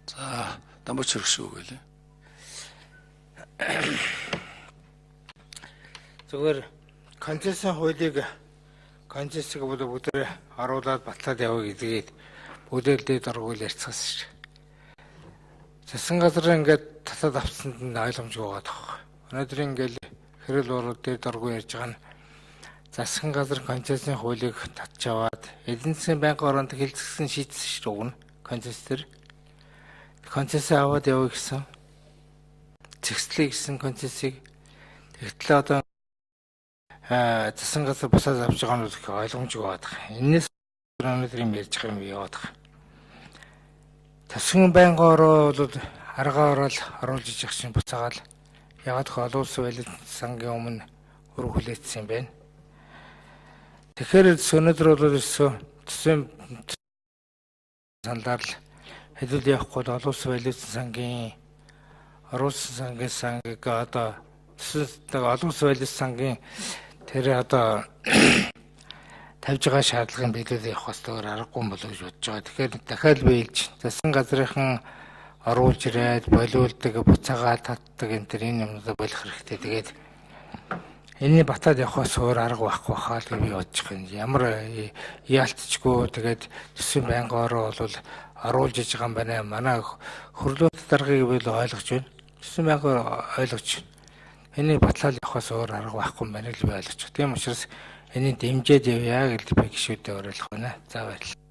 За дамбууч хөргшүү гэлээ. Зүгээр концессийн хуулийг концессиг бүгдээ оруулаад батлаад яваа гэдгийг бүлээлдээд оргуул ярьцгаасан шүү. Засгийн газар ингээд татаад авсанд нь ойлгомжгүй байгаа тоххой. Өнөөдөр ингээд хэрэл урууд дээр оргуу ярьж байгаа нь засгийн газар концессийн хуулийг татж аваад эдийн засгийн байнгын оронд хэлцсэн шийдсэн шүү уг нь концесс төр. Концесс аваад яваа гэсэн. Зэгслэе гэсэн концессыг тэгтэл одоо засгийн газар бусаад авч байгаа нь их ойлгомжгүй байдаг. Энээс өнөөдөр юм ярьж байгаа юм яваад байгаа. Засгийн байнгын ороо бол аргаа ороод оруулж ижих чинь буцаагаал ягаад их олон улсын байлын сангийн өмнө хөрөг хүлээсэн юм байна. Тэгэхээр өнөөдөр бол төсвийн саналаар л хэдүүл явахгүй олон улсын байлын сангийн оруулсан сангийг одоо төсвийн олон улсын байлын сангийн тэр одоо тавьж байгаа шаардлагын биелүүлэх явах хэвээр аргагүй болов гэж бодож байгаа. Тэгэхээр дахиад биелж засгийн газрынхан оруулж ирээд болиулдаг, буцаагаа татдаг энэ юмнуудаа болох хэрэгтэй. Тэгээд энэний батаад явахаас өөр арга байхгүй хаа л гэж би бодож байгаа. Ямар яалтчгүй тэгээд төсвийн байнгын ороо бол оруулж иж байгаа юм байна. Манай хөрлөөлт даргаыг би л ойлгож байна. Төсвийн байнгын ойлгож байна. Энийг батлаад явахаас өөр арга байхгүй юм байна л би ойлгож байна. Тийм учраас энийг дэмжиж явъя гэж би гişүүдээ уриалах байна. За баярлалаа.